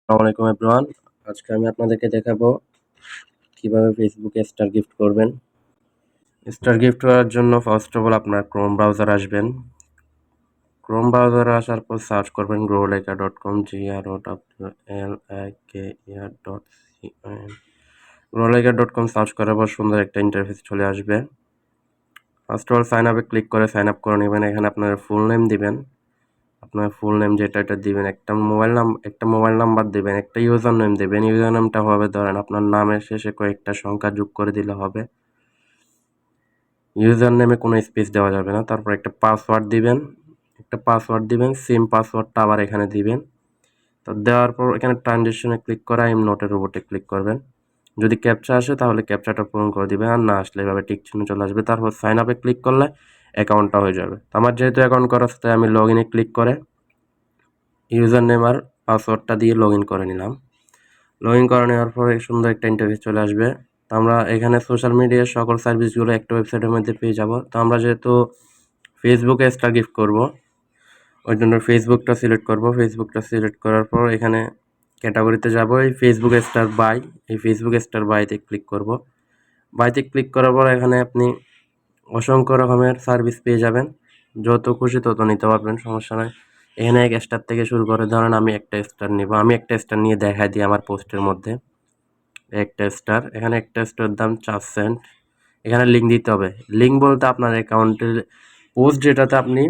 আসসালামু আলাইকুম এভরিওয়ান। আজকে আমি আপনাদেরকে দেখাবো কিভাবে ফেসবুকে স্টার গিফট করবেন। স্টার গিফট করার জন্য ফার্স্ট অফ অল আপনার ক্রোম ব্রাউজার আসবেন। ক্রোম ব্রাউজারে আসার পর সার্চ করবেন growlika.com growlika.com growlika.com সার্চ করার পর সুন্দর একটা ইন্টারফেস চলে আসবে। ফার্স্ট অফ অল সাইন আপে ক্লিক করে সাইন আপ করে নেবেন। এখানে আপনার ফুল নেম দিবেন। আপনার ফুল নেম যেটা এটা দিবেন, একটা মোবাইল নাম্বার দিবেন, একটা ইউজার নেম দিবেন। ইউজার নেমটা হবে ধরেন আপনার নামের শেষে কয়েকটা সংখ্যা যোগ করে দিলে হবে। ইউজার নেমে কোনো স্পেস দেওয়া যাবে না। তারপর একটা পাসওয়ার্ড দিবেন, সেম পাসওয়ার্ডটা আবার এখানে দিবেন। তো দেওয়ার পর এখানে ট্রানজেকশনে ক্লিক করে আই এম নটের রোবটে ক্লিক করবেন। যদি ক্যাপচা আসে তাহলে ক্যাপচাটা পূরণ করে দিবেন, আর না আসলে এভাবে টিক চিহ্ন চলে আসবে। তারপর সাইন আপে ক্লিক করলে অ্যাকাউন্টটা হয়ে যাবে। তো আমার যেহেতু অ্যাকাউন্ট করা আছে তাই আমি লগ ইনে ক্লিক করে ইউজার নেম আর পাসওয়ার্ডটা দিয়ে লগ ইন করে নিলাম। লগ ইন করে নেওয়ার পরে সুন্দর একটা ইন্টারফেস চলে আসবে। তো আমরা এখানে সোশ্যাল মিডিয়ার সকল সার্ভিসগুলো একটা ওয়েবসাইটের মধ্যে পেয়ে যাব। তো আমরা যেহেতু ফেসবুকে স্টার গিফট করব, ওই জন্য ফেসবুকটা সিলেক্ট করব। ফেসবুকটা সিলেক্ট করার পর এখানে ক্যাটাগরিতে যাব, এই ফেসবুক স্টার বাই, এই ফেসবুক স্টার বাইতে ক্লিক করব। বাইতে ক্লিক করার পর এখানে আপনি অসংখ্য রকমের সার্ভিস পেয়ে যাবেন। যত খুশি তত নিতে পারবেন, সমস্যা নাই। এখানে এক স্টার থেকে শুরু করে ধরেন আমি একটা স্টার নিব। আমি একটা স্টার নিয়ে দেখাই দিই আমার পোস্টের মধ্যে। একটা স্টার, এখানে একটা স্টার দাম 4 সেন্ট। এখানে লিঙ্ক দিতে হবে। লিঙ্ক বলতে আপনার অ্যাকাউন্টের পোস্ট যেটাতে আপনি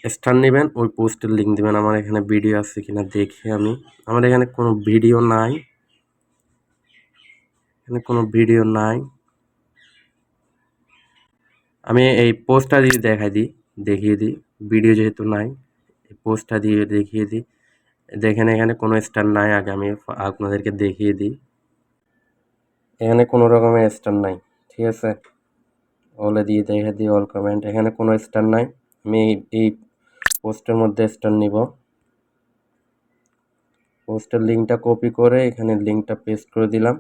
স্টার নেবেন ওই পোস্টের লিঙ্ক দিবেন। আমার এখানে ভিডিও আছে কিনা দেখি আমি। আমার এখানে কোনো ভিডিও নাই, এখানে কোনো ভিডিও নাই। আমি এই পোস্টটা দিয়ে দেখিয়ে দিই। ভিডিও যেহেতু নাই, এই পোস্টটা দিয়ে দেখিয়ে দিই। দেখেন এখানে কোনো স্টার নাই। আগে আমি আপনাদেরকে দেখিয়ে দিই। এখানে কোনো রকমের স্টার নাই, ঠিক আছে। অলে দিয়ে দেখে দিই, অল কমেন্ট, এখানে কোনো স্টার নাই। আমি এই পোস্টের মধ্যে স্টার নিব। পোস্টের লিঙ্কটা কপি করে এখানে লিঙ্কটা পেস্ট করে দিলাম।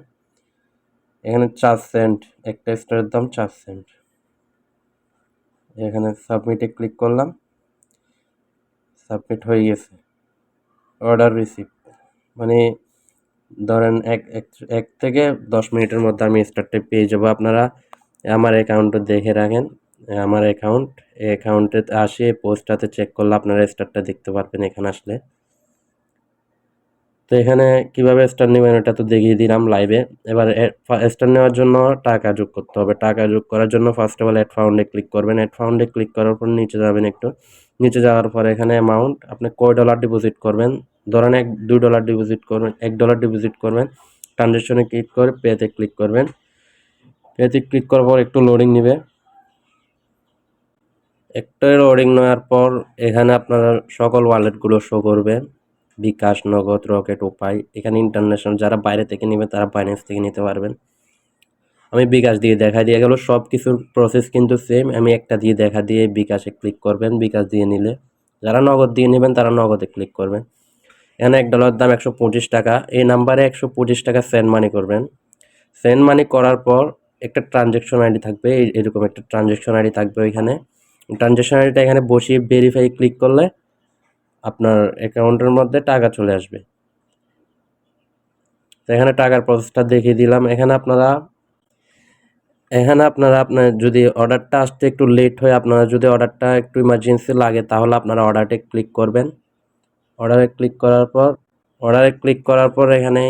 এখানে 4 সেন্ট, একটা স্টারের দাম 4 সেন্ট। এখানে সাবমিটে ক্লিক করলাম, সাবমিট হয়ে গেছে। অর্ডার রিসিভ, মানে ধরেন এক থেকে 10 মিনিটের মধ্যে আমি স্টারটা পেয়ে যাবো। আপনারা আমার অ্যাকাউন্টে দেখে রাখেন। আমার অ্যাকাউন্টে আসে পোস্টটাতে চেক করলে আপনারা স্টারটা দেখতে পারবেন এখানে আসলে। তো এখানে কিভাবে স্টার নেবেন এটা তো দেখিয়ে দিলাম লাইভে। এবার স্টার নেওয়ার জন্য টাকা যোগ করতে হবে। টাকা যোগ করার জন্য ফার্স্ট অফ অল অ্যাড ফাউন্ডে ক্লিক করবেন। অ্যাড ফাউন্ডে ক্লিক করার পর নিচে যাবেন একটু। নিচে যাওয়ার পর এখানে অ্যামাউন্ট আপনি কয় ডলার ডিপোজিট করবেন, ধরেন $2 ডিপোজিট করবেন, $1 ডিপোজিট করবেন। ট্রানজ্যাকশনে ক্লিক করে পেতে ক্লিক করবেন। পেতে ক্লিক করার পর একটু লোডিং নেবে। একটা লোডিং নেওয়ার পর এখানে আপনার সকল ওয়ালেটগুলো শো করবে। বিকাশ, নগদ, রকেট, উপায়। এখানে ইন্টারন্যাশনাল যারা বাইরে থেকে নেবে তারা বাইন্যান্স থেকে নিতে পারবেন। আমি বিকাশ দিয়ে দেখা দিয়ে গেল, সব কিছুর প্রসেস কিন্তু সেম। আমি একটা দিয়ে দেখা দিয়ে বিকাশে ক্লিক করবেন। বিকাশ দিয়ে নিলে, যারা নগদ দিয়ে নেবেন তারা নগদে ক্লিক করবেন। এখানে $1 দাম 125 টাকা। এই নাম্বারে 125 টাকা সেন্ড মানি করবেন। সেন্ড মানি করার পর একটা ট্রানজ্যাকশন আইডি থাকবে, এরকম একটা ট্রানজ্যাকশন আইডি থাকবে। ওইখানে ট্রানজ্যাকশন আইডিটা এখানে বসিয়ে ভেরিফাই ক্লিক করলে আপনার অ্যাকাউন্টের মধ্যে টাকা চলে আসবে। তো এখানে টাকার প্রসেসটা দেখিয়ে দিলাম। এখানে আপনারা আপনার যদি অর্ডারটা আসতে একটু লেট হয়, আপনারা যদি অর্ডারটা একটু ইমার্জেন্সি লাগে তাহলে আপনারা অর্ডারে ক্লিক করবেন। অর্ডারে ক্লিক করার পর এখানে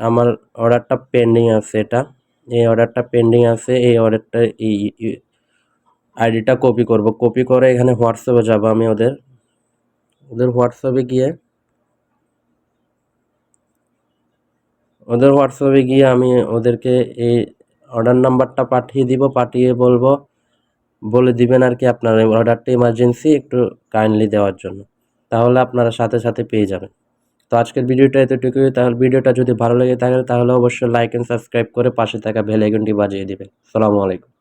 আমার অর্ডারটা পেন্ডিং আছে। এই অর্ডারটা পেন্ডিং আছে। এই অর্ডারটা এই আইডিটা কপি করব। কপি করে এখানে হোয়াটসঅ্যাপে যাব। আমি ওদের হোয়াটসঅ্যাপে গিয়ে আমি ওদেরকে এই অর্ডার নাম্বারটা পাঠিয়ে দিব। পাঠিয়ে বলে দিবেন আর কি আপনার অর্ডারটা ইমার্জেন্সি একটু কাইন্ডলি দেওয়ার জন্য, তাহলে আপনারা সাথে সাথে পেয়ে যাবেন। তো আজকের ভিডিওটা এতটুকুই। তাহলে ভিডিওটা যদি ভালো লেগে থাকে তাহলে অবশ্যই লাইক এন্ড সাবস্ক্রাইব করে পাশে থাকা বেল আইকনটি বাজিয়ে দিবেন। আসসালামু আলাইকুম।